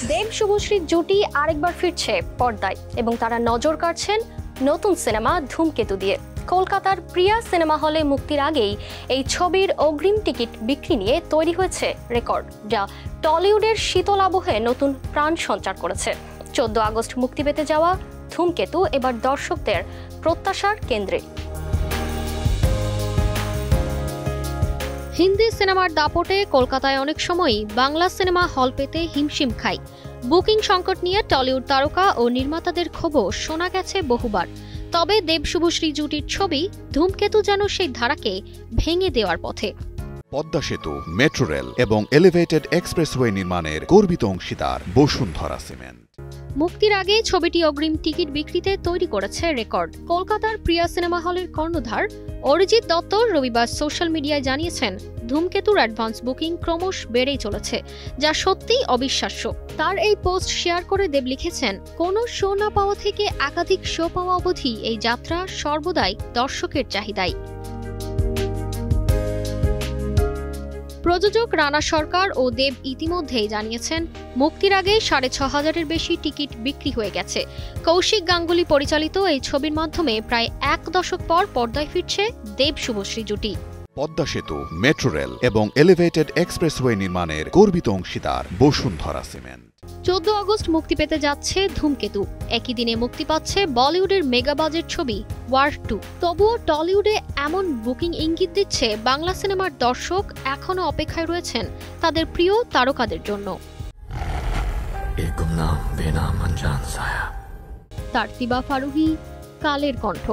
দেব শুভশ্রীর জুটি আরেকবার ফিরছে পর্দায় এবং তারা নজর কাড়ছেন নতুন সিনেমা ধূমকেতু দিয়ে। কলকাতার প্রিয়া সিনেমা হলে মুক্তির আগেই এই ছবির অগ্রিম টিকিট বিক্রি নিয়ে তৈরি হয়েছে রেকর্ড, যা টলিউডের শীতল আবহে নতুন প্রাণ সঞ্চার করেছে। 14 আগস্ট মুক্তি পেতে যাওয়া ধূমকেতু এবার দর্শকদের প্রত্যাশার কেন্দ্রে। হিন্দি সিনেমার দাপটে কলকাতায় অনেক সময়ই বাংলা সিনেমা হল পেতে হিমশিম খায়। বুকিং সংকট নিয়ে টলিউড তারকা ও নির্মাতাদের ক্ষোভও শোনা গেছে বহুবার। তবে দেব শুভশ্রী জুটির ছবি ধূমকেতু যেন সেই ধারাকে ভেঙে দেওয়ার পথে। পদ্মা সেতু, মেট্রো রেল এবং এলিভেটেড এক্সপ্রেসওয়ে নির্মাণের গর্বিত অংশীদার বসুন্ধরা সিমেন্ট। মুক্তির আগে ছবিটি অগ্রিম টিকিট বিক্রিতে তৈরি করেছে রেকর্ড। কলকাতার প্রিয়া সিনেমা হলের কর্ণধার অরিজিৎ দত্ত রবিবার সোশ্যাল মিডিয়ায় জানিয়েছেন, ধূমকেতুর অ্যাডভান্স বুকিং ক্রমশ বেড়েই চলেছে, যা সত্যিই অবিশ্বাস্য। তার এই পোস্ট শেয়ার করে দেব লিখেছেন, কোনো শো না পাওয়া থেকে একাধিক শো পাওয়া অবধি এই যাত্রা সর্বদাই দর্শকের চাহিদাই। প্রযোজক রানা সরকার ও দেব ইতিমধ্যেই জানিয়েছেন, মুক্তির আগে 6,500-এর বেশি টিকিট বিক্রি হয়ে গেছে। কৌশিক গাঙ্গুলি পরিচালিত এই ছবির মাধ্যমে প্রায় 1 দশক পর পর্দায় ফিরছে দেব শুভশ্রী জুটি। পদ্মা সেতু, মেট্রো রেল এবং এলিভেটেড এক্সপ্রেসওয়ে নির্মাণের গর্বিত অংশীদার বসুন্ধরা সিমেন্ট। 14 আগস্ট মুক্তি পেতে যাচ্ছে ধূমকেতু। একই দিনে মুক্তি পাচ্ছে বলিউডের মেগা বাজেট ছবি ওয়ার 2। তবুও টলিউডে এমন বুকিং ইঙ্গিত দিচ্ছে বাংলা সিনেমার দর্শক এখনো অপেক্ষায় রয়েছেন তাদের প্রিয় তারকাদের জন্য। তারতিবা ফারুহি, কালের কণ্ঠ।